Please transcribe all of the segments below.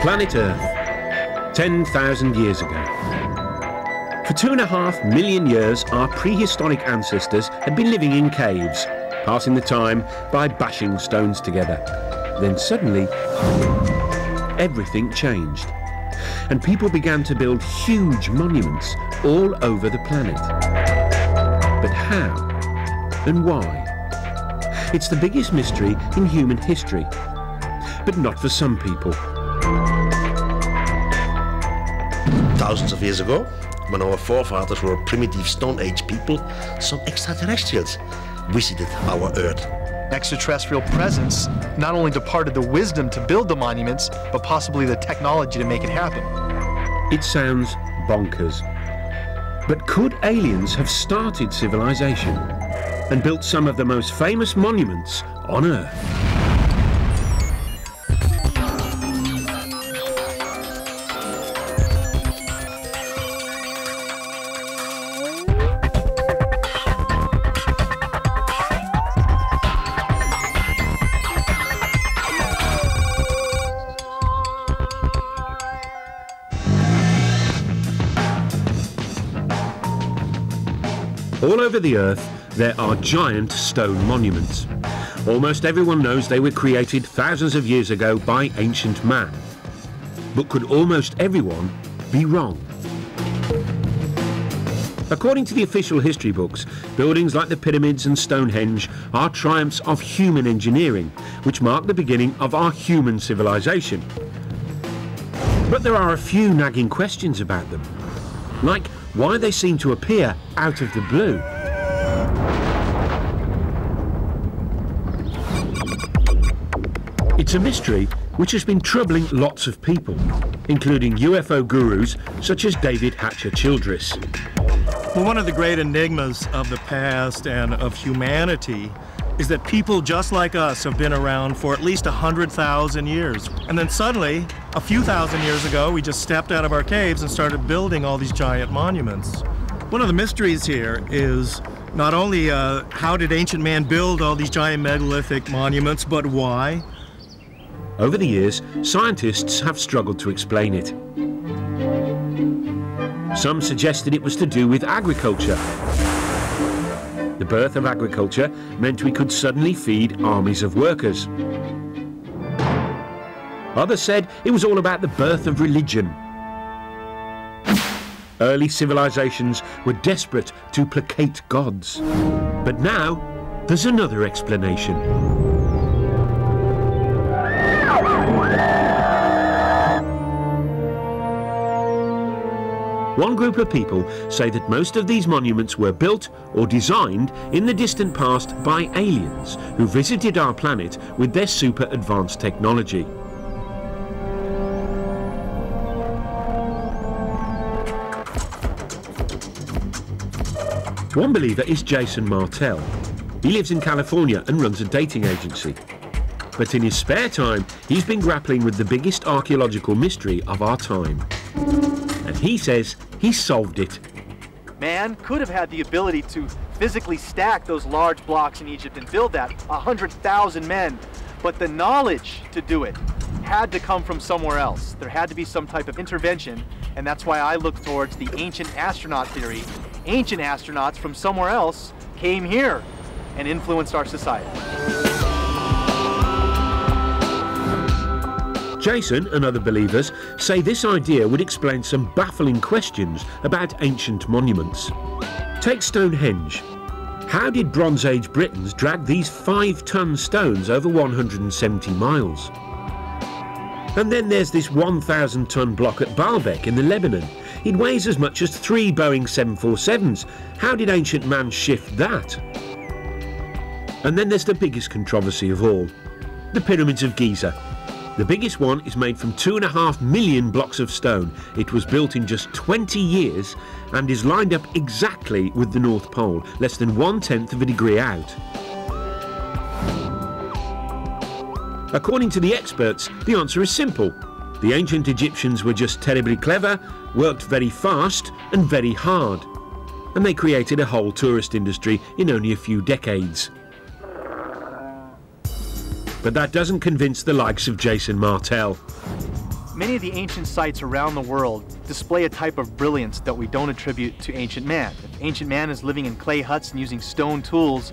Planet Earth, 10,000 years ago. For 2.5 million years, our prehistoric ancestors had been living in caves, passing the time by bashing stones together. Then suddenly, everything changed, and people began to build huge monuments all over the planet. But how and why? It's the biggest mystery in human history, but not for some people. Thousands of years ago, when our forefathers were primitive Stone Age people, some extraterrestrials visited our Earth. Extraterrestrial presence not only departed the wisdom to build the monuments, but possibly the technology to make it happen. It sounds bonkers. But could aliens have started civilization and built some of the most famous monuments on Earth? All over the Earth, there are giant stone monuments. Almost everyone knows they were created thousands of years ago by ancient man. But could almost everyone be wrong? According to the official history books, buildings like the pyramids and Stonehenge are triumphs of human engineering, which mark the beginning of our human civilization. But there are a few nagging questions about them, like why they seem to appear out of the blue. It's a mystery which has been troubling lots of people, including UFO gurus such as David Hatcher Childress. Well, one of the great enigmas of the past and of humanity is that people just like us have been around for at least 100,000 years. And then suddenly, a few thousand years ago, we just stepped out of our caves and started building all these giant monuments. One of the mysteries here is not only how did ancient man build all these giant megalithic monuments, but why? Over the years, scientists have struggled to explain it. Some suggested it was to do with agriculture. The birth of agriculture meant we could suddenly feed armies of workers. Others said it was all about the birth of religion. Early civilizations were desperate to placate gods. But now, there's another explanation. One group of people say that most of these monuments were built or designed in the distant past by aliens who visited our planet with their super advanced technology. One believer is Jason Martell. He lives in California and runs a dating agency. But in his spare time, he's been grappling with the biggest archaeological mystery of our time. And he says he solved it. Man could have had the ability to physically stack those large blocks in Egypt and build that, 100,000 men. But the knowledge to do it had to come from somewhere else. There had to be some type of intervention, and that's why I look towards the ancient astronaut theory. Ancient astronauts from somewhere else came here and influenced our society. Jason and other believers say this idea would explain some baffling questions about ancient monuments. Take Stonehenge. How did Bronze Age Britons drag these 5-ton stones over 170 miles? And then there's this 1,000-ton block at Baalbek in the Lebanon. It weighs as much as 3 Boeing 747s. How did ancient man shift that? And then there's the biggest controversy of all, the Pyramids of Giza. The biggest one is made from 2.5 million blocks of stone. It was built in just 20 years and is lined up exactly with the North Pole, less than 1/10 of a degree out. According to the experts, the answer is simple. The ancient Egyptians were just terribly clever, worked very fast and very hard. And they created a whole tourist industry in only a few decades. But that doesn't convince the likes of Jason Martell. Many of the ancient sites around the world display a type of brilliance that we don't attribute to ancient man. If ancient man is living in clay huts and using stone tools,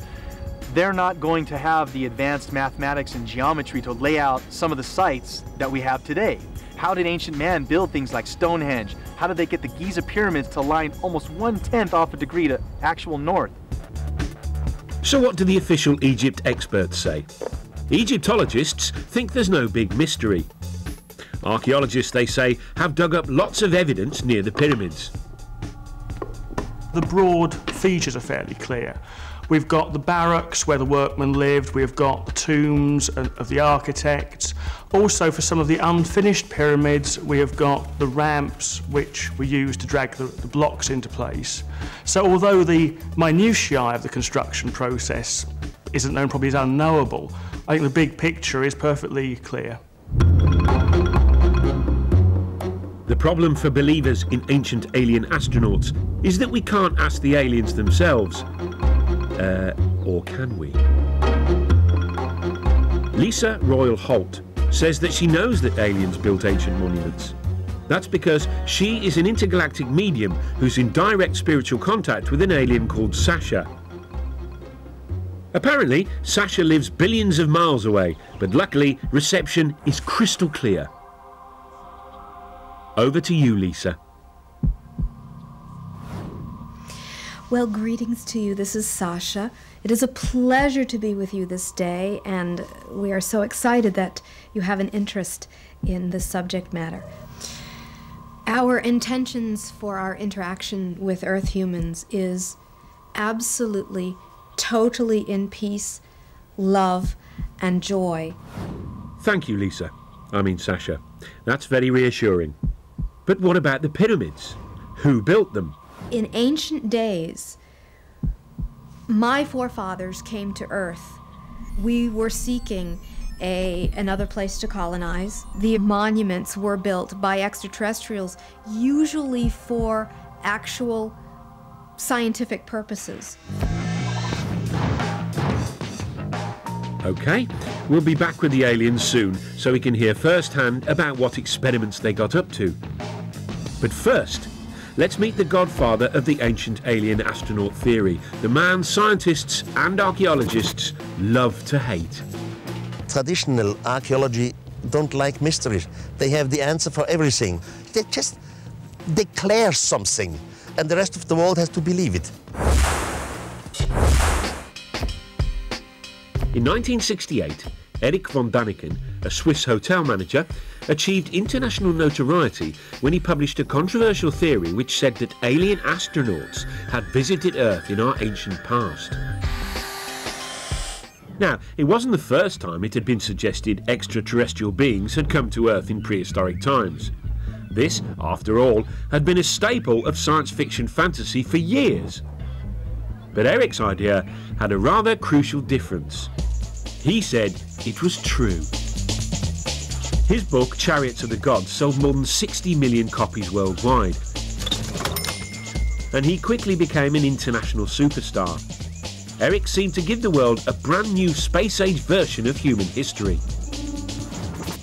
they're not going to have the advanced mathematics and geometry to lay out some of the sites that we have today. How did ancient man build things like Stonehenge? How did they get the Giza pyramids to line almost 1/10 off a degree to actual north? So what do the official Egypt experts say? Egyptologists think there's no big mystery. Archaeologists, they say, have dug up lots of evidence near the pyramids. The broad features are fairly clear. We've got the barracks where the workmen lived, we've got the tombs of the architects. Also, for some of the unfinished pyramids, we have got the ramps which were used to drag the blocks into place. So although the minutiae of the construction process isn't known, probably is unknowable, I think the big picture is perfectly clear. The problem for believers in ancient alien astronauts is that we can't ask the aliens themselves. Or can we? Lisa Royal-Holt says that she knows that aliens built ancient monuments. That's because she is an intergalactic medium who's in direct spiritual contact with an alien called Sasha. Apparently, Sasha lives billions of miles away, but luckily, reception is crystal clear. Over to you, Lisa. Well, greetings to you. This is Sasha. It is a pleasure to be with you this day, and we are so excited that you have an interest in this subject matter. Our intentions for our interaction with Earth humans is absolutely, totally in peace, love, and joy. Thank you, Lisa. I mean, Sasha. That's very reassuring. But what about the pyramids? Who built them? In ancient days, my forefathers came to Earth. We were seeking another place to colonize. The monuments were built by extraterrestrials, usually for actual scientific purposes. Okay, we'll be back with the aliens soon so we can hear firsthand about what experiments they got up to. But first, let's meet the godfather of the ancient alien astronaut theory, the man scientists and archaeologists love to hate. Traditional archaeology don't like mysteries. They have the answer for everything. They just declare something, and the rest of the world has to believe it. In 1968, Erich von Däniken, a Swiss hotel manager, achieved international notoriety when he published a controversial theory which said that alien astronauts had visited Earth in our ancient past. Now, it wasn't the first time it had been suggested extraterrestrial beings had come to Earth in prehistoric times. This, after all, had been a staple of science fiction fantasy for years. But Erich's idea had a rather crucial difference. He said it was true. His book, Chariots of the Gods, sold more than 60 million copies worldwide. And he quickly became an international superstar. Erich seemed to give the world a brand new space-age version of human history.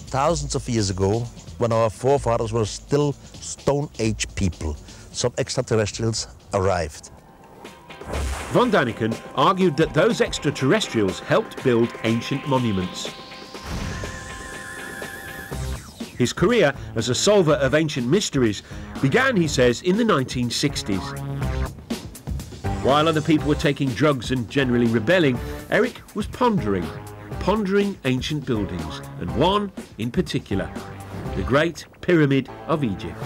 Thousands of years ago, when our forefathers were still Stone Age people, some extraterrestrials arrived. Von Däniken argued that those extraterrestrials helped build ancient monuments. His career as a solver of ancient mysteries began, he says, in the 1960s. While other people were taking drugs and generally rebelling, Erich was pondering ancient buildings, and one in particular, the Great Pyramid of Egypt.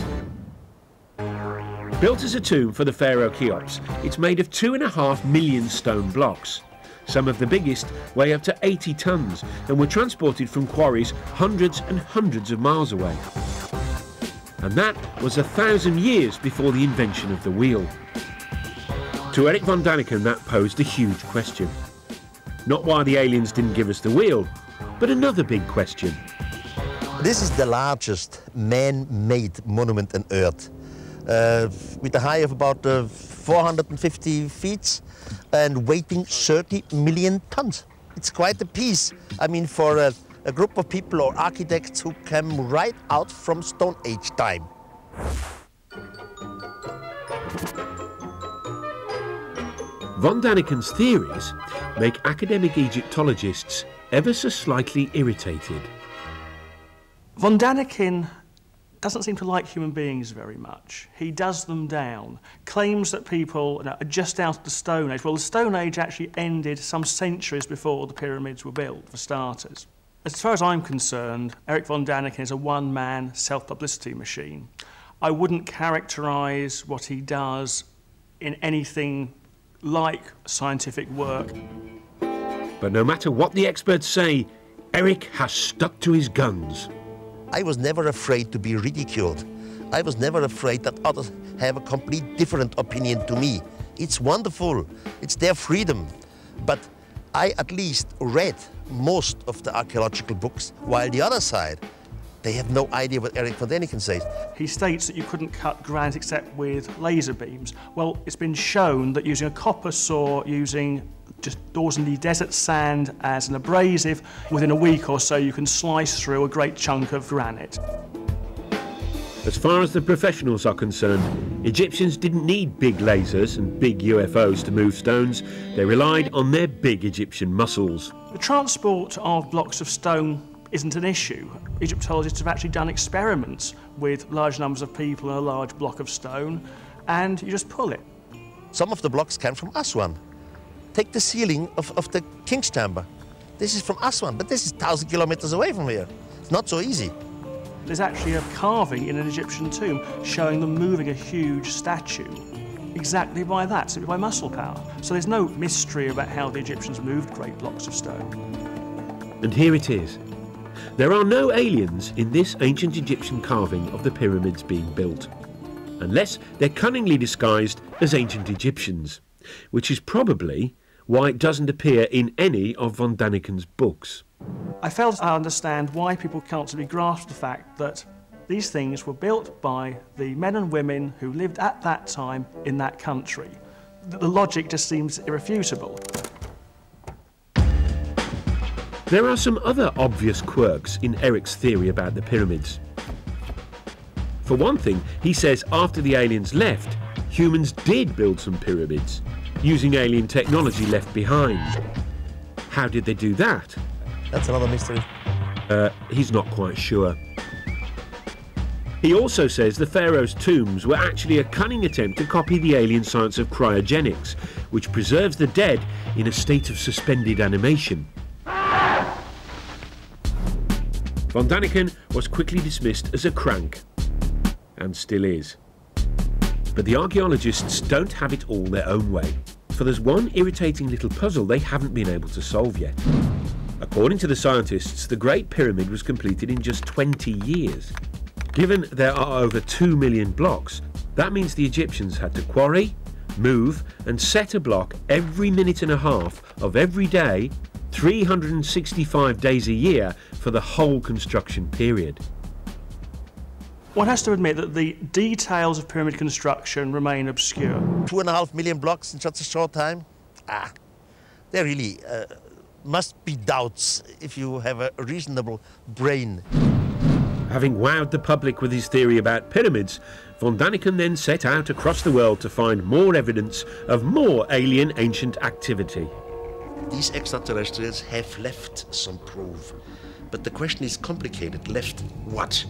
Built as a tomb for the pharaoh Cheops, it's made of 2.5 million stone blocks. Some of the biggest weigh up to 80 tons and were transported from quarries hundreds and hundreds of miles away. And that was 1,000 years before the invention of the wheel. To Erich von Däniken, that posed a huge question. Not why the aliens didn't give us the wheel, but another big question. This is the largest man-made monument on Earth, with a height of about 450 feet and weighing 30 million tons. It's quite a piece. I mean, for a group of people or architects who came right out from Stone Age time. Von Daniken's theories make academic Egyptologists ever so slightly irritated. Von Daniken doesn't seem to like human beings very much. He does them down, claims that people are just out of the Stone Age. Well, the Stone Age actually ended some centuries before the pyramids were built, for starters. As far as I'm concerned, Erich von Daniken is a one-man self-publicity machine. I wouldn't characterise what he does in anything like scientific work. But no matter what the experts say, Erich has stuck to his guns. I was never afraid to be ridiculed. I was never afraid that others have a complete different opinion to me. It's wonderful. It's their freedom. But I at least read most of the archaeological books, while the other side, they have no idea what Erich von Daniken says. He states that you couldn't cut granite except with laser beams. Well, it's been shown that using a copper saw, using just ordinary desert sand as an abrasive, within a week or so you can slice through a great chunk of granite. As far as the professionals are concerned, Egyptians didn't need big lasers and big UFOs to move stones. They relied on their big Egyptian muscles. The transport of blocks of stone isn't an issue. Egyptologists have actually done experiments with large numbers of people in a large block of stone, and you just pull it. Some of the blocks came from Aswan. Take the ceiling of the King's Chamber. This is from Aswan, but this is 1,000 kilometers away from here. It's not so easy. There's actually a carving in an Egyptian tomb showing them moving a huge statue exactly by that, simply by muscle power. So there's no mystery about how the Egyptians moved great blocks of stone. And here it is. There are no aliens in this ancient Egyptian carving of the pyramids being built, unless they're cunningly disguised as ancient Egyptians, which is probably why it doesn't appear in any of von Daniken's books. I fail to understand why people can't simply grasp the fact that these things were built by the men and women who lived at that time in that country. The logic just seems irrefutable. There are some other obvious quirks in Erich's theory about the pyramids. For one thing, he says after the aliens left, humans did build some pyramids, using alien technology left behind. How did they do that? That's another mystery. He's not quite sure. He also says the pharaoh's tombs were actually a cunning attempt to copy the alien science of cryogenics, which preserves the dead in a state of suspended animation. Von Daniken was quickly dismissed as a crank, and still is. But the archaeologists don't have it all their own way, for there's one irritating little puzzle they haven't been able to solve yet. According to the scientists, the Great Pyramid was completed in just 20 years. Given there are over 2 million blocks, that means the Egyptians had to quarry, move and set a block every minute and a half of every day, 365 days a year for the whole construction period. One has to admit that the details of pyramid construction remain obscure. 2.5 million blocks in such a short time? There really must be doubts if you have a reasonable brain. Having wowed the public with his theory about pyramids, von Daniken then set out across the world to find more evidence of more alien ancient activity. These extraterrestrials have left some proof, but the question is complicated. Left what?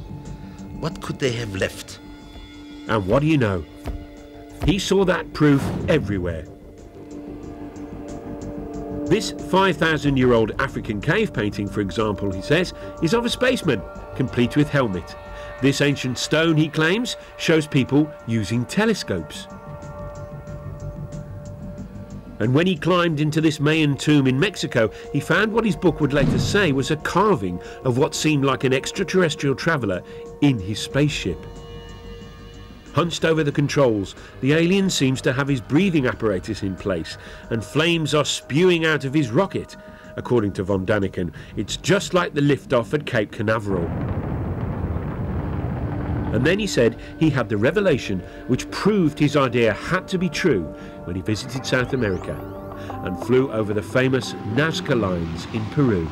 What could they have left? And what do you know? He saw that proof everywhere. This 5,000-year-old African cave painting, for example, he says, is of a spaceman, complete with helmet. This ancient stone, he claims, shows people using telescopes. And when he climbed into this Mayan tomb in Mexico, he found what his book would later say was a carving of what seemed like an extraterrestrial traveller in his spaceship. Hunched over the controls, the alien seems to have his breathing apparatus in place, and flames are spewing out of his rocket. According to von Daniken, it's just like the liftoff at Cape Canaveral. And then he said he had the revelation which proved his idea had to be true when he visited South America and flew over the famous Nazca lines in Peru.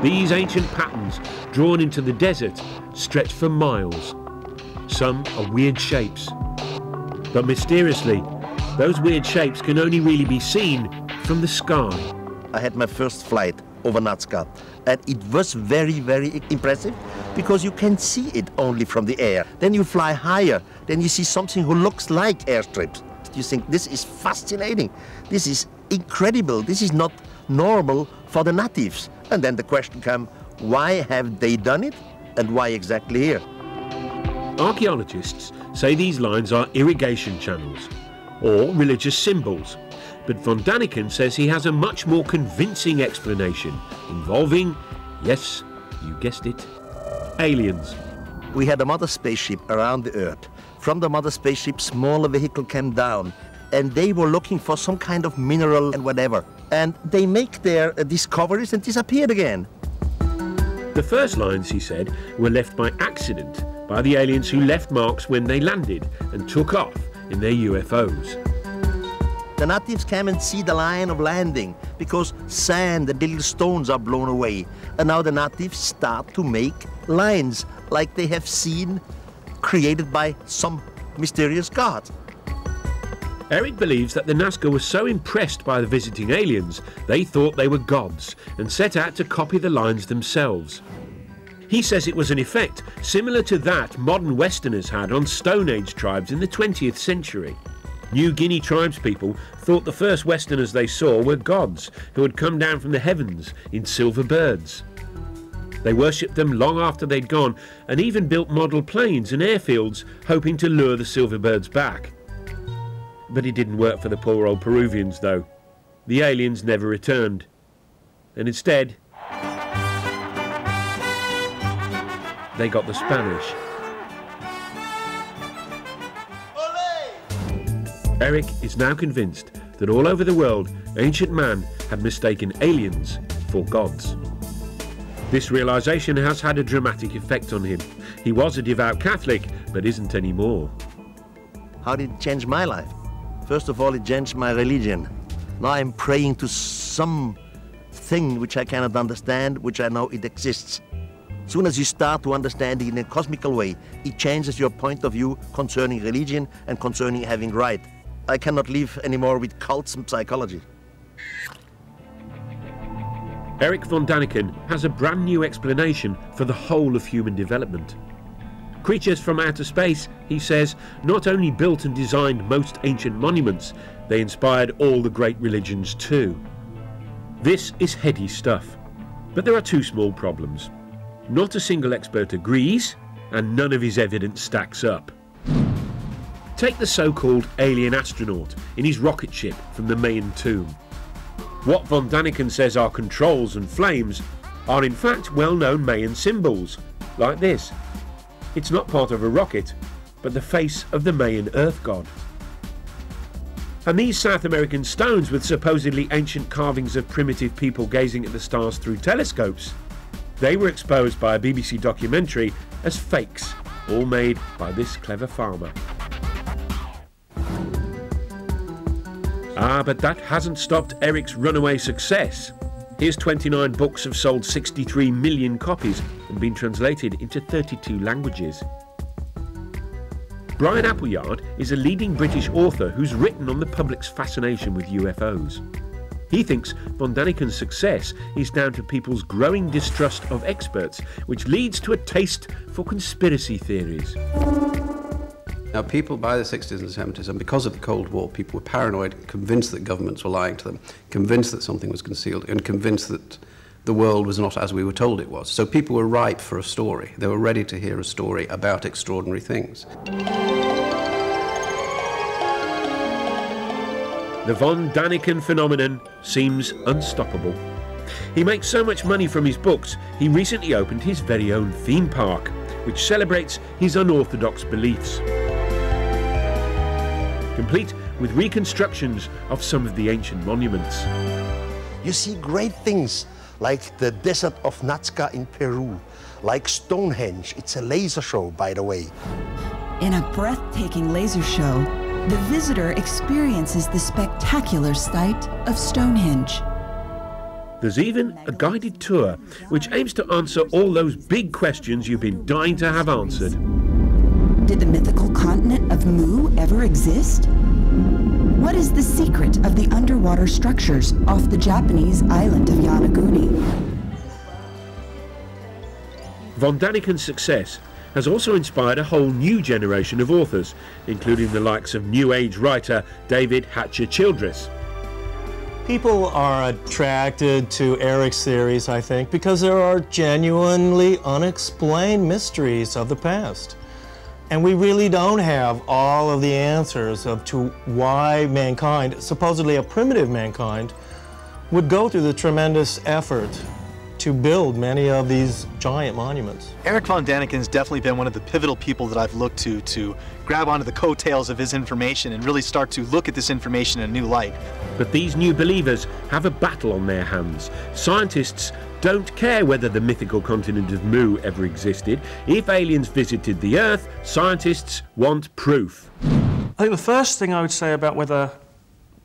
These ancient patterns, drawn into the desert, stretch for miles. Some are weird shapes. But mysteriously, those weird shapes can only really be seen from the sky. I had my first flight over Nazca, and it was very, very impressive because you can see it only from the air. Then you fly higher, then you see something who looks like airstrips. You think, this is fascinating, this is incredible, this is not normal for the natives. And then the question comes, why have they done it, and why exactly here? Archaeologists say these lines are irrigation channels or religious symbols, but von Daniken says he has a much more convincing explanation involving, yes, you guessed it, aliens. We had a mother spaceship around the Earth. From the mother spaceship, smaller vehicle came down, and they were looking for some kind of mineral and whatever. And they make their discoveries and disappeared again. The first lines, he said, were left by accident by the aliens who left marks when they landed and took off in their UFOs. The natives came and see the line of landing because sand and little stones are blown away. And now the natives start to make lines like they have seen created by some mysterious god. Eric believes that the Nazca were so impressed by the visiting aliens, they thought they were gods and set out to copy the lines themselves. He says it was an effect similar to that modern Westerners had on Stone Age tribes in the 20th century. New Guinea tribespeople thought the first Westerners they saw were gods who had come down from the heavens in silver birds. They worshipped them long after they'd gone and even built model planes and airfields hoping to lure the silver birds back. But it didn't work for the poor old Peruvians though. The aliens never returned. And instead, they got the Spanish. Eric is now convinced that all over the world, ancient man had mistaken aliens for gods. This realization has had a dramatic effect on him. He was a devout Catholic, but isn't anymore. How did it change my life? First of all, it changed my religion. Now I'm praying to some thing which I cannot understand, which I know it exists. As soon as you start to understand it in a cosmical way, it changes your point of view concerning religion and concerning having right. I cannot live anymore with cults and psychology. Eric von Daniken has a brand new explanation for the whole of human development. Creatures from outer space, he says, not only built and designed most ancient monuments, they inspired all the great religions too. This is heady stuff, but there are two small problems. Not a single expert agrees, and none of his evidence stacks up. Take the so-called alien astronaut in his rocket ship from the Mayan tomb. What von Daniken says are controls and flames are in fact well-known Mayan symbols, like this. It's not part of a rocket, but the face of the Mayan earth god. And these South American stones with supposedly ancient carvings of primitive people gazing at the stars through telescopes, they were exposed by a BBC documentary as fakes, all made by this clever farmer. Ah, but that hasn't stopped Eric's runaway success. His 29 books have sold 63 million copies and been translated into 32 languages. Brian Appleyard is a leading British author who's written on the public's fascination with UFOs. He thinks von Daniken's success is down to people's growing distrust of experts, which leads to a taste for conspiracy theories. Now, people by the 60s and 70s, and because of the Cold War, people were paranoid, convinced that governments were lying to them, convinced that something was concealed, and convinced that the world was not as we were told it was. So people were ripe for a story. They were ready to hear a story about extraordinary things. The von Daniken phenomenon seems unstoppable. He makes so much money from his books, he recently opened his very own theme park, which celebrates his unorthodox beliefs. Complete with reconstructions of some of the ancient monuments. You see great things like the desert of Nazca in Peru, like Stonehenge. It's a laser show, by the way. In a breathtaking laser show, the visitor experiences the spectacular sight of Stonehenge. There's even a guided tour which aims to answer all those big questions you've been dying to have answered. Did the mythical continent of Mu ever exist? What is the secret of the underwater structures off the Japanese island of Yonaguni? Von Daniken's success has also inspired a whole new generation of authors, including the likes of New Age writer David Hatcher Childress. People are attracted to Eric's theories, I think, because there are genuinely unexplained mysteries of the past. And we really don't have all of the answers to why mankind, supposedly a primitive mankind, would go through the tremendous effort to build many of these giant monuments. Eric von Daniken's definitely been one of the pivotal people that I've looked to grab onto the coattails of his information and really start to look at this information in a new light. But these new believers have a battle on their hands. Scientists don't care whether the mythical continent of Mu ever existed. If aliens visited the Earth, scientists want proof. I think the first thing I would say about whether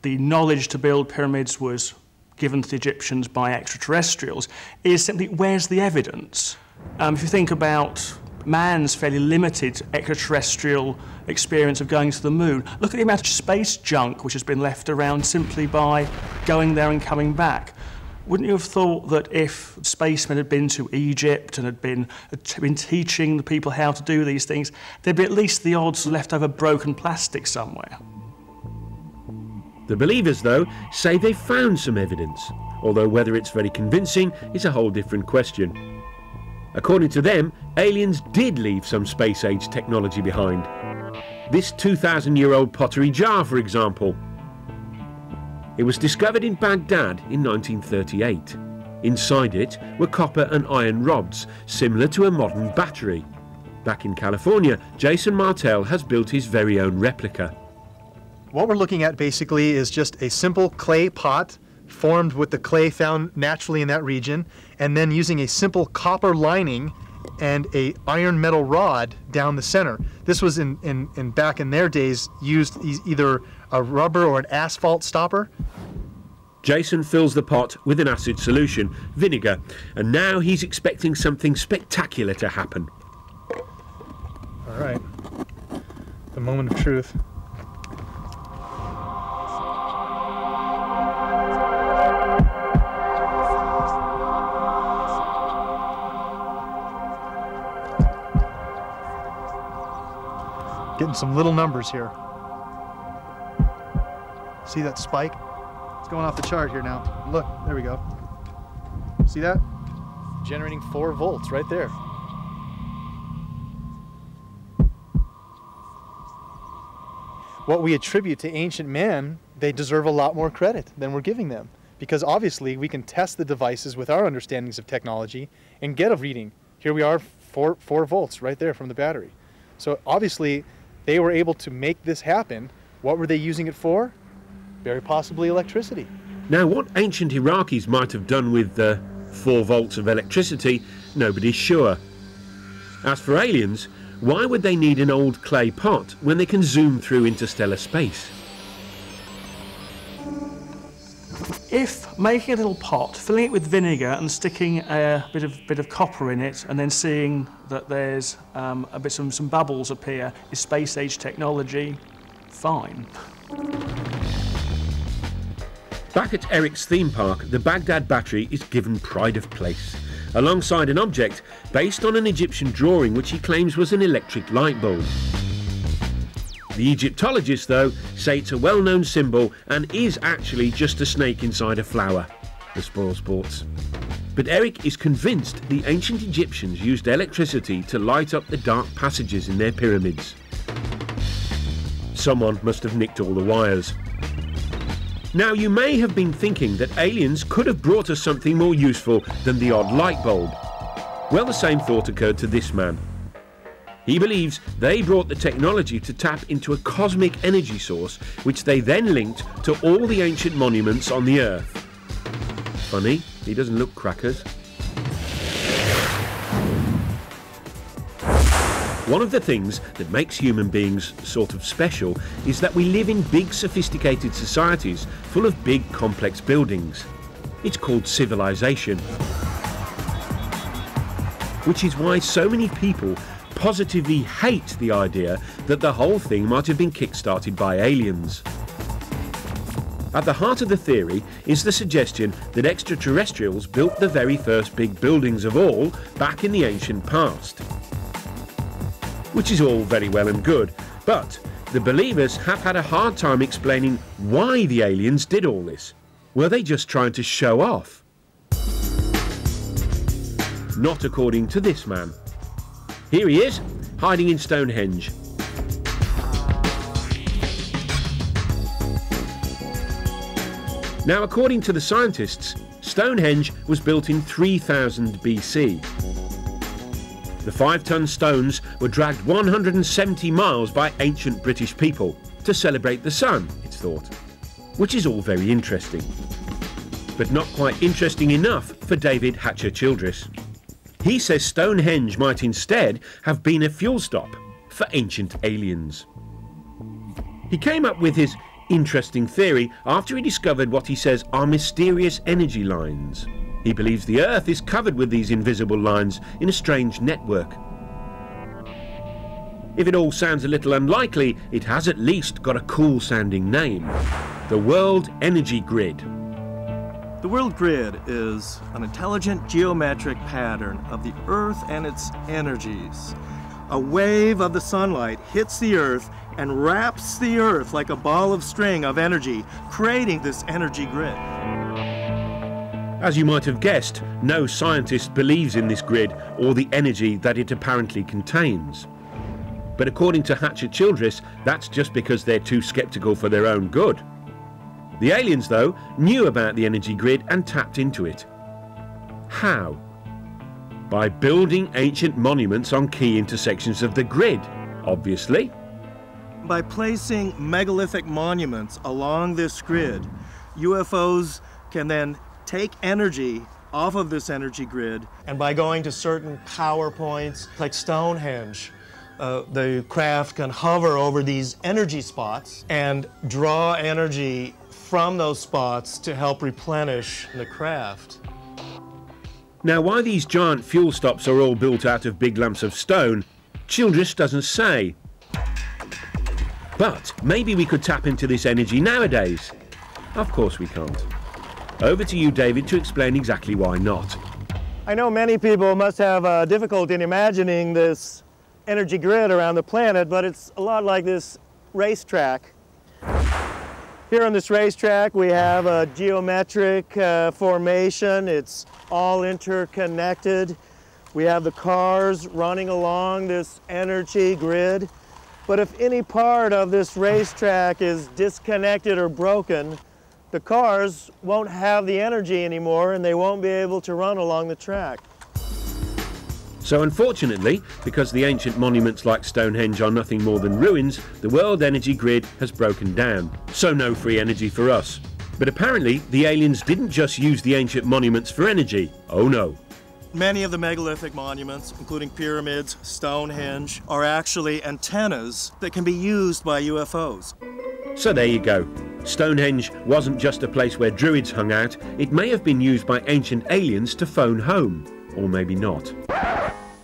the knowledge to build pyramids was given to the Egyptians by extraterrestrials is simply, where's the evidence? If you think about man's fairly limited extraterrestrial experience of going to the moon, look at the amount of space junk which has been left around simply by going there and coming back. Wouldn't you have thought that if spacemen had been to Egypt and had been teaching the people how to do these things, there'd be at least the odds left over broken plastic somewhere? The believers, though, say they've found some evidence, although whether it's very convincing is a whole different question. According to them, aliens did leave some space-age technology behind. This 2,000-year-old pottery jar, for example. It was discovered in Baghdad in 1938. Inside it were copper and iron rods, similar to a modern battery. Back in California, Jason Martell has built his very own replica. What we're looking at basically is just a simple clay pot formed with the clay found naturally in that region, and then using a simple copper lining and a iron metal rod down the center. This was back in their days used either a rubber or an asphalt stopper. Jason fills the pot with an acid solution, vinegar, and now he's expecting something spectacular to happen. All right, the moment of truth. Getting some little numbers here. See that spike? It's going off the chart here now. Look, there we go. See that? Generating 4 volts right there. What we attribute to ancient man, they deserve a lot more credit than we're giving them. Because obviously we can test the devices with our understandings of technology and get a reading. Here we are, 4 volts right there from the battery. So obviously they were able to make this happen. What were they using it for? Very possibly electricity. Now, what ancient Iraqis might have done with 4 volts of electricity, nobody's sure. As for aliens, why would they need an old clay pot when they can zoom through interstellar space? If making a little pot, filling it with vinegar and sticking a bit of copper in it, and then seeing that there's some bubbles appear, is space-age technology, fine. Back at Eric's theme park, the Baghdad battery is given pride of place, alongside an object based on an Egyptian drawing which he claims was an electric light bulb. The Egyptologists, though, say it's a well-known symbol and is actually just a snake inside a flower. The spoil sports. But Eric is convinced the ancient Egyptians used electricity to light up the dark passages in their pyramids. Someone must have nicked all the wires. Now, you may have been thinking that aliens could have brought us something more useful than the odd light bulb. Well, the same thought occurred to this man. He believes they brought the technology to tap into a cosmic energy source, which they then linked to all the ancient monuments on the Earth. Funny, he doesn't look crackers. One of the things that makes human beings sort of special is that we live in big, sophisticated societies full of big, complex buildings. It's called civilization. Which is why so many people positively hate the idea that the whole thing might have been kick-started by aliens. At the heart of the theory is the suggestion that extraterrestrials built the very first big buildings of all back in the ancient past. Which is all very well and good, but the believers have had a hard time explaining why the aliens did all this. Were they just trying to show off? Not according to this man. Here he is, hiding in Stonehenge. Now, according to the scientists, Stonehenge was built in 3000 BC. The 5-ton stones were dragged 170 miles by ancient British people to celebrate the sun, it's thought. Which is all very interesting. But not quite interesting enough for David Hatcher-Childress. He says Stonehenge might instead have been a fuel stop for ancient aliens. He came up with his interesting theory after he discovered what he says are mysterious energy lines. He believes the Earth is covered with these invisible lines in a strange network. If it all sounds a little unlikely, it has at least got a cool-sounding name. The World Energy Grid. The world grid is an intelligent geometric pattern of the Earth and its energies. A wave of the sunlight hits the Earth and wraps the Earth like a ball of string of energy, creating this energy grid. As you might have guessed, no scientist believes in this grid or the energy that it apparently contains. But according to Hatcher-Childress, that's just because they're too skeptical for their own good. The aliens, though, knew about the energy grid and tapped into it. How? By building ancient monuments on key intersections of the grid, obviously. By placing megalithic monuments along this grid, UFOs can then take energy off of this energy grid, and by going to certain power points like Stonehenge, the craft can hover over these energy spots and draw energy from those spots to help replenish the craft. Now, why these giant fuel stops are all built out of big lumps of stone, Childress doesn't say. But maybe we could tap into this energy nowadays. Of course we can't. Over to you, David, to explain exactly why not. I know many people must have difficulty in imagining this energy grid around the planet, but it's a lot like this racetrack. Here on this racetrack we have a geometric formation. It's all interconnected. We have the cars running along this energy grid. But if any part of this racetrack is disconnected or broken, the cars won't have the energy anymore and they won't be able to run along the track. So unfortunately, because the ancient monuments like Stonehenge are nothing more than ruins, the world energy grid has broken down. So no free energy for us. But apparently, the aliens didn't just use the ancient monuments for energy. Oh no. Many of the megalithic monuments, including pyramids, Stonehenge, are actually antennas that can be used by UFOs. So there you go. Stonehenge wasn't just a place where druids hung out, it may have been used by ancient aliens to phone home. Or maybe not.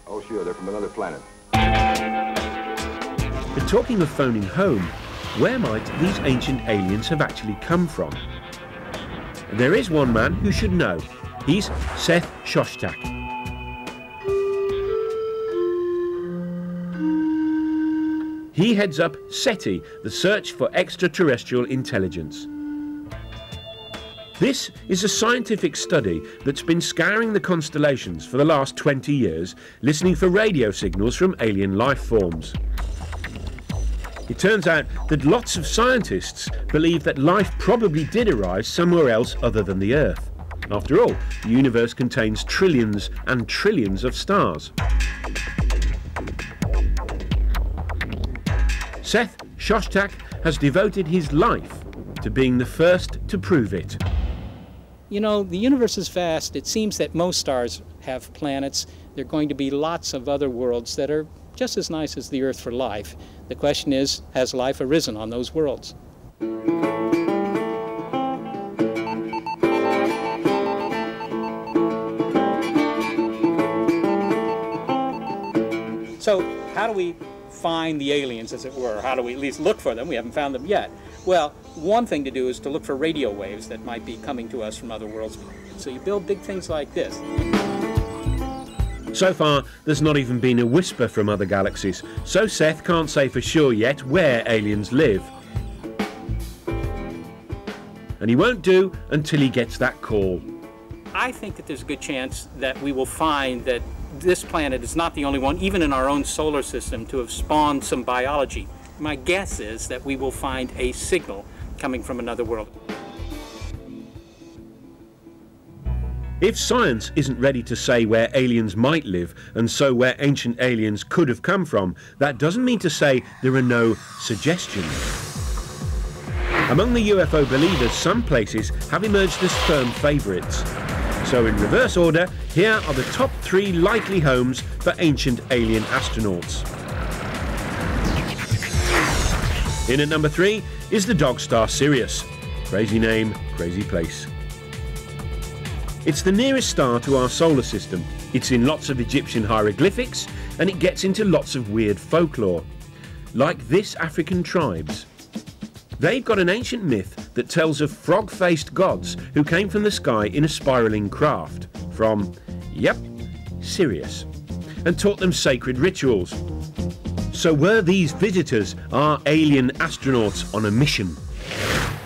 Oh sure, they're from another planet. But talking of phoning home, where might these ancient aliens have actually come from? There is one man who should know. He's Seth Shostak. He heads up SETI, the Search for Extraterrestrial Intelligence. This is a scientific study that's been scouring the constellations for the last 20 years, listening for radio signals from alien life forms. It turns out that lots of scientists believe that life probably did arise somewhere else other than the Earth. After all, the universe contains trillions and trillions of stars. Seth Shostak has devoted his life to being the first to prove it. You know, the universe is vast. It seems that most stars have planets. There are going to be lots of other worlds that are just as nice as the Earth for life. The question is, has life arisen on those worlds? So how do we find the aliens, as it were? How do we at least look for them? We haven't found them yet. Well, one thing to do is to look for radio waves that might be coming to us from other worlds. So you build big things like this. So far, there's not even been a whisper from other galaxies, so Seth can't say for sure yet where aliens live. And he won't do until he gets that call. I think that there's a good chance that we will find that this planet is not the only one, even in our own solar system, to have spawned some biology. My guess is that we will find a signal coming from another world. If science isn't ready to say where aliens might live, and so where ancient aliens could have come from, that doesn't mean to say there are no suggestions. Among the UFO believers, some places have emerged as firm favourites. So in reverse order, here are the top 3 likely homes for ancient alien astronauts. In at number 3 is the dog star Sirius. Crazy name, crazy place. It's the nearest star to our solar system. It's in lots of Egyptian hieroglyphics, and it gets into lots of weird folklore. Like this African tribes. They've got an ancient myth that tells of frog-faced gods who came from the sky in a spiralling craft from, yep, Sirius, and taught them sacred rituals. So were these visitors our alien astronauts on a mission?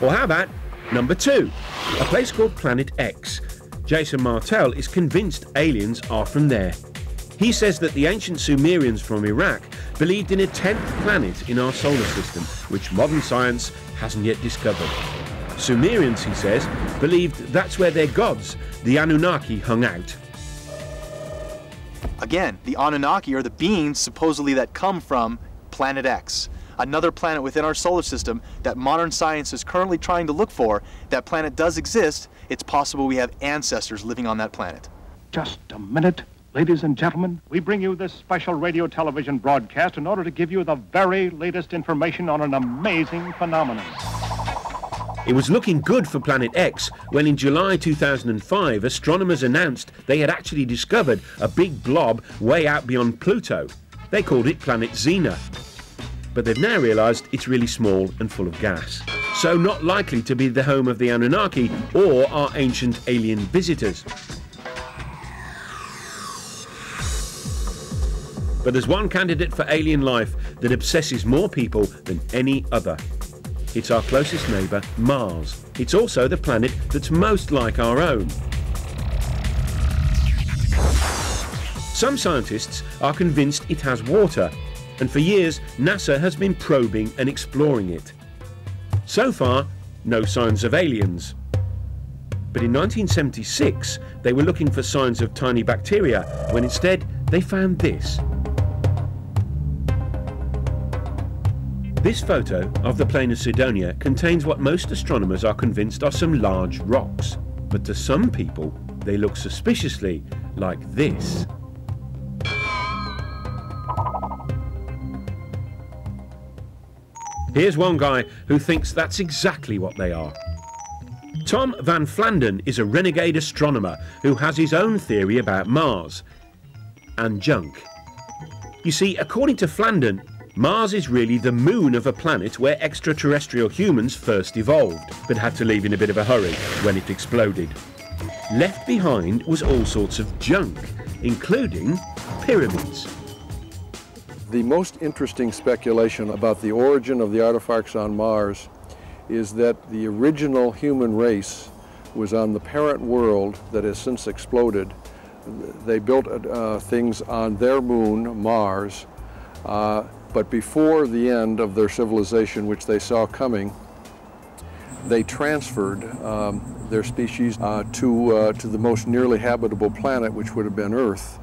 Or how about number 2, a place called Planet X. Jason Martell is convinced aliens are from there. He says that the ancient Sumerians from Iraq believed in a 10th planet in our solar system, which modern science hasn't yet discovered. Sumerians, he says, believed that's where their gods, the Anunnaki, hung out. Again, the Anunnaki are the beings supposedly that come from Planet X, another planet within our solar system that modern science is currently trying to look for. That planet does exist. It's possible we have ancestors living on that planet. Just a minute. Ladies and gentlemen, we bring you this special radio television broadcast in order to give you the very latest information on an amazing phenomenon. It was looking good for Planet X when in July 2005 astronomers announced they had actually discovered a big blob way out beyond Pluto. They called it Planet Xena. But they've now realised it's really small and full of gas. So not likely to be the home of the Anunnaki or our ancient alien visitors. But there's one candidate for alien life that obsesses more people than any other. It's our closest neighbour, Mars. It's also the planet that's most like our own. Some scientists are convinced it has water, and for years NASA has been probing and exploring it. So far, no signs of aliens. But in 1976, they were looking for signs of tiny bacteria, when instead they found this. This photo of the plain of Cydonia contains what most astronomers are convinced are some large rocks. But to some people, they look suspiciously like this. Here's one guy who thinks that's exactly what they are. Tom Van Flandern is a renegade astronomer who has his own theory about Mars and junk. You see, according to Flandern, Mars is really the moon of a planet where extraterrestrial humans first evolved, but had to leave in a bit of a hurry when it exploded. Left behind was all sorts of junk, including pyramids. The most interesting speculation about the origin of the artifacts on Mars is that the original human race was on the parent world that has since exploded. They built things on their moon, Mars, but before the end of their civilization, which they saw coming, they transferred their species to the most nearly habitable planet, which would have been Earth.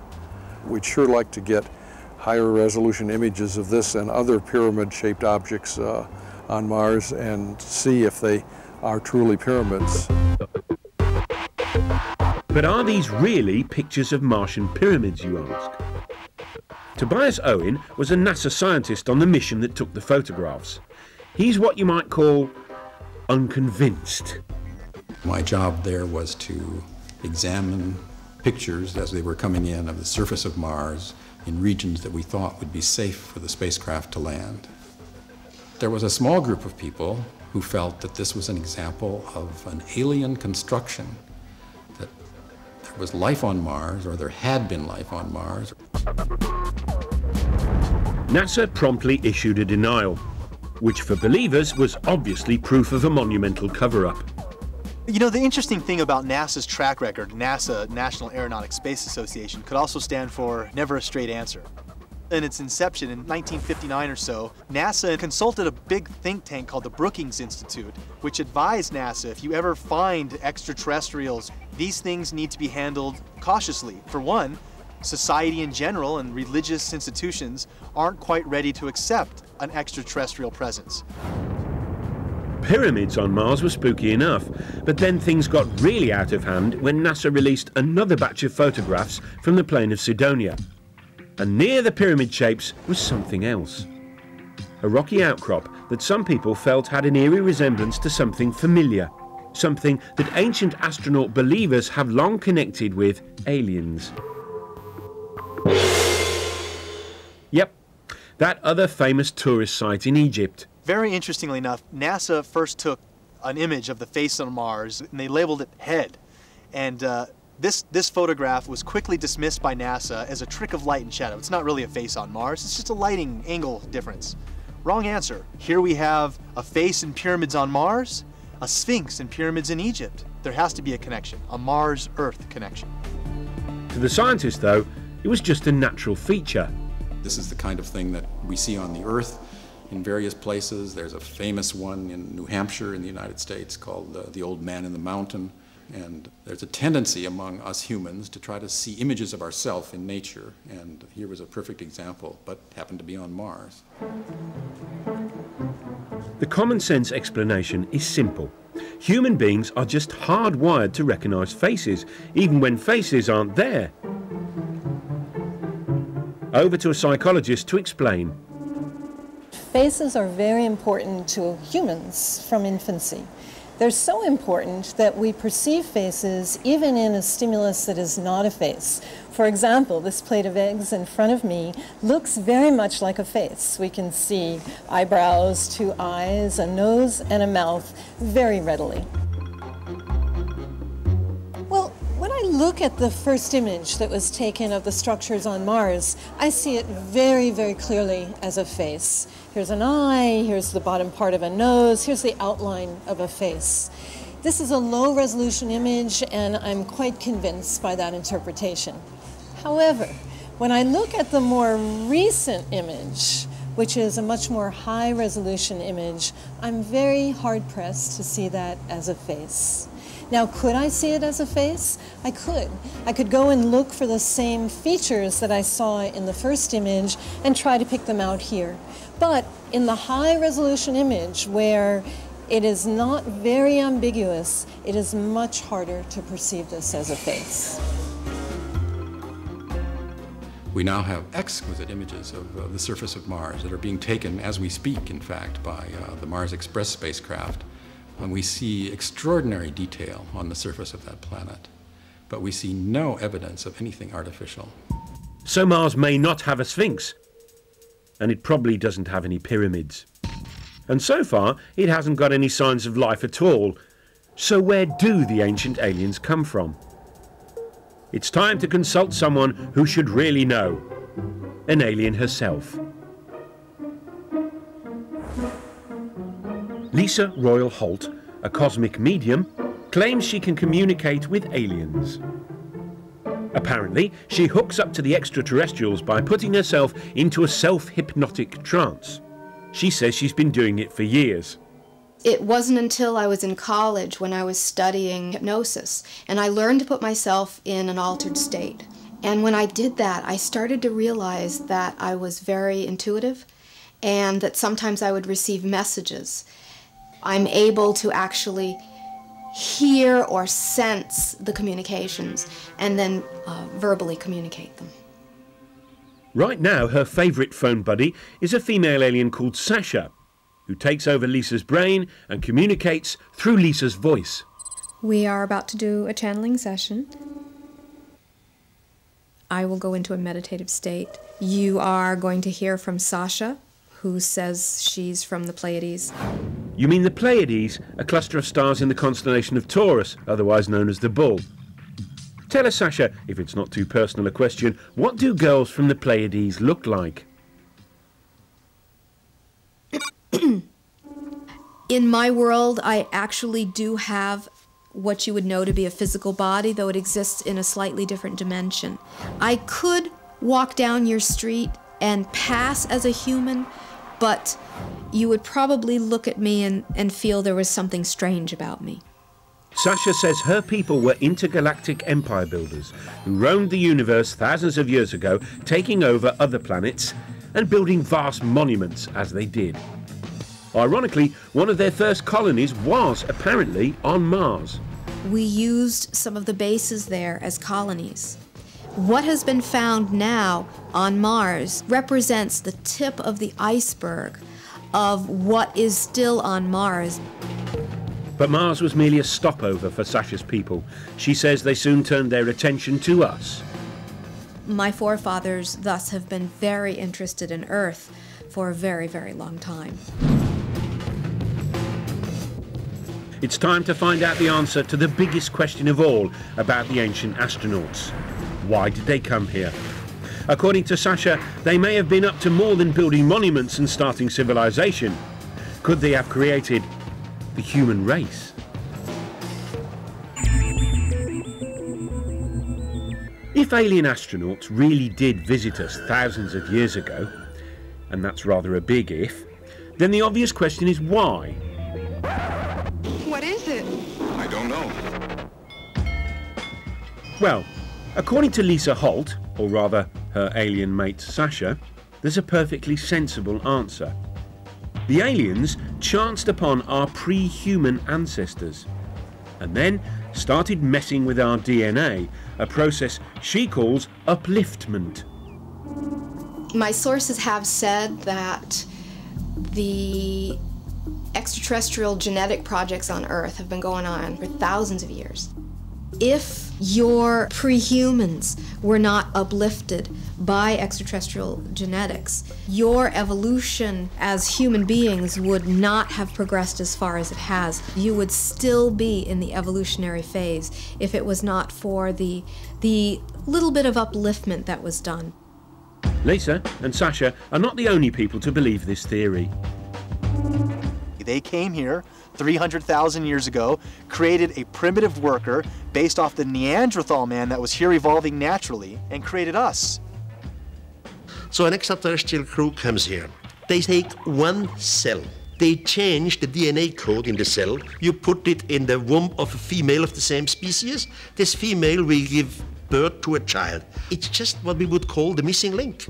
We'd sure like to get higher resolution images of this and other pyramid-shaped objects on Mars and see if they are truly pyramids. But are these really pictures of Martian pyramids, you ask? Tobias Owen was a NASA scientist on the mission that took the photographs. He's what you might call unconvinced. My job there was to examine pictures as they were coming in of the surface of Mars in regions that we thought would be safe for the spacecraft to land. There was a small group of people who felt that this was an example of an alien construction, that there was life on Mars, or there had been life on Mars. NASA promptly issued a denial, which for believers was obviously proof of a monumental cover-up. You know, the interesting thing about NASA's track record, NASA, National Aeronautics Space Association, could also stand for Never a Straight Answer. In its inception in 1959 or so, NASA consulted a big think tank called the Brookings Institute, which advised NASA, if you ever find extraterrestrials, these things need to be handled cautiously. For one, society in general and religious institutions aren't quite ready to accept an extraterrestrial presence. Pyramids on Mars were spooky enough, but then things got really out of hand when NASA released another batch of photographs from the plain of Cydonia. And near the pyramid shapes was something else. A rocky outcrop that some people felt had an eerie resemblance to something familiar, something that ancient astronaut believers have long connected with aliens. Yep, that other famous tourist site in Egypt. Very interestingly enough, NASA first took an image of the face on Mars and they labeled it head. And this photograph was quickly dismissed by NASA as a trick of light and shadow. It's not really a face on Mars, it's just a lighting angle difference. Wrong answer. Here we have a face in pyramids on Mars, a sphinx in pyramids in Egypt. There has to be a connection, a Mars-Earth connection. To the scientists, though, it was just a natural feature. This is the kind of thing that we see on the Earth in various places. There's a famous one in New Hampshire in the United States called the Old Man in the Mountain. And there's a tendency among us humans to try to see images of ourselves in nature. And here was a perfect example, but happened to be on Mars. The common sense explanation is simple. Human beings are just hardwired to recognize faces, even when faces aren't there. Over to a psychologist to explain. Faces are very important to humans from infancy. They're so important that we perceive faces even in a stimulus that is not a face. For example, this plate of eggs in front of me looks very much like a face. We can see eyebrows, two eyes, a nose, and a mouth very readily. Well, when I look at the first image that was taken of the structures on Mars, I see it very, very clearly as a face. Here's an eye, here's the bottom part of a nose, here's the outline of a face. This is a low-resolution image, and I'm quite convinced by that interpretation. However, when I look at the more recent image, which is a much more high-resolution image, I'm very hard-pressed to see that as a face. Now, could I see it as a face? I could. I could go and look for the same features that I saw in the first image and try to pick them out here. But in the high-resolution image, where it is not very ambiguous, it is much harder to perceive this as a face. We now have exquisite images of the surface of Mars that are being taken as we speak, in fact, by the Mars Express spacecraft. And we see extraordinary detail on the surface of that planet, but we see no evidence of anything artificial. So Mars may not have a sphinx, and it probably doesn't have any pyramids. And so far, it hasn't got any signs of life at all. So where do the ancient aliens come from? It's time to consult someone who should really know. An alien herself. Lisa Royal Holt, a cosmic medium, claims she can communicate with aliens. Apparently, she hooks up to the extraterrestrials by putting herself into a self-hypnotic trance. She says she's been doing it for years. It wasn't until I was in college when I was studying hypnosis, and I learned to put myself in an altered state. And when I did that, I started to realize that I was very intuitive and that sometimes I would receive messages. I'm able to actually hear or sense the communications and then verbally communicate them. Right now, her favourite phone buddy is a female alien called Sasha, who takes over Lisa's brain and communicates through Lisa's voice. We are about to do a channeling session. I will go into a meditative state. You are going to hear from Sasha, who says she's from the Pleiades. You mean the Pleiades, a cluster of stars in the constellation of Taurus, otherwise known as the Bull? Tell us, Sasha, if it's not too personal a question, what do girls from the Pleiades look like? In my world, I actually do have what you would know to be a physical body, though it exists in a slightly different dimension. I could walk down your street and pass as a human, but you would probably look at me and feel there was something strange about me. Sasha says her people were intergalactic empire builders who roamed the universe thousands of years ago, taking over other planets and building vast monuments as they did. Ironically, one of their first colonies was apparently on Mars. We used some of the bases there as colonies. What has been found now on Mars represents the tip of the iceberg of what is still on Mars. But Mars was merely a stopover for Sasha's people. She says they soon turned their attention to us. My forefathers thus have been very interested in Earth for a very, very long time. It's time to find out the answer to the biggest question of all about the ancient astronauts. Why did they come here? According to Sasha, they may have been up to more than building monuments and starting civilization. Could they have created the human race? If alien astronauts really did visit us thousands of years ago, and that's rather a big if, then the obvious question is why? What is it? I don't know. Well, according to Lisa Holt, or rather her alien mate Sasha, there's a perfectly sensible answer. The aliens chanced upon our pre-human ancestors and then started messing with our DNA, a process she calls upliftment. My sources have said that the extraterrestrial genetic projects on Earth have been going on for thousands of years. If your pre-humans were not uplifted by extraterrestrial genetics, your evolution as human beings would not have progressed as far as it has. You would still be in the evolutionary phase if it was not for the little bit of upliftment that was done. Lisa and Sasha are not the only people to believe this theory. They came here 300,000 years ago, created a primitive worker based off the Neanderthal man that was here evolving naturally, and created us. So an extraterrestrial crew comes here. They take one cell. They change the DNA code in the cell. You put it in the womb of a female of the same species. This female will give birth to a child. It's just what we would call the missing link.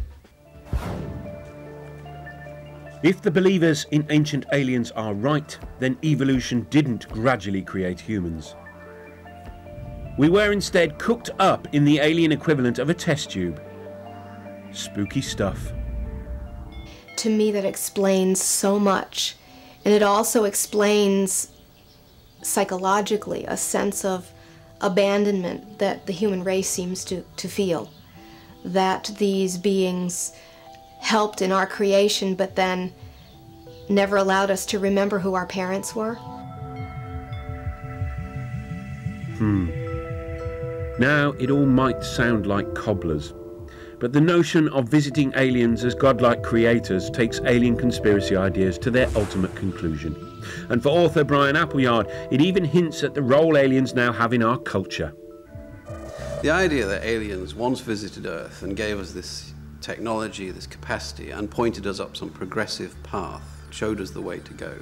If the believers in ancient aliens are right, then evolution didn't gradually create humans. We were instead cooked up in the alien equivalent of a test tube. Spooky stuff. To me, that explains so much. And it also explains psychologically a sense of abandonment that the human race seems to feel. That these beings helped in our creation, but then never allowed us to remember who our parents were. Now, it all might sound like cobblers, but the notion of visiting aliens as godlike creators takes alien conspiracy ideas to their ultimate conclusion. And for author Brian Appleyard, it even hints at the role aliens now have in our culture. The idea that aliens once visited Earth and gave us this technology, this capacity, and pointed us up some progressive path, showed us the way to go,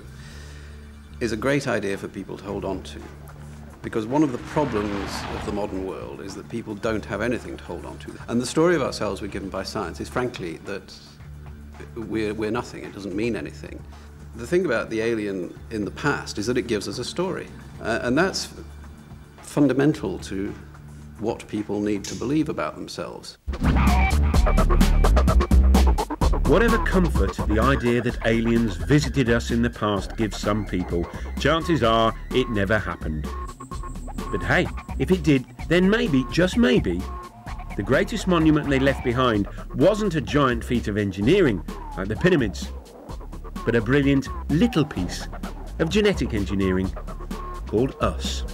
is a great idea for people to hold on to. Because one of the problems of the modern world is that people don't have anything to hold on to. And the story of ourselves we're given by science is frankly that we're nothing, it doesn't mean anything. The thing about the alien in the past is that it gives us a story. And that's fundamental to what people need to believe about themselves. Whatever comfort the idea that aliens visited us in the past gives some people, chances are it never happened. But hey, if it did, then maybe, just maybe, The greatest monument they left behind wasn't a giant feat of engineering like the pyramids, but a brilliant little piece of genetic engineering called us.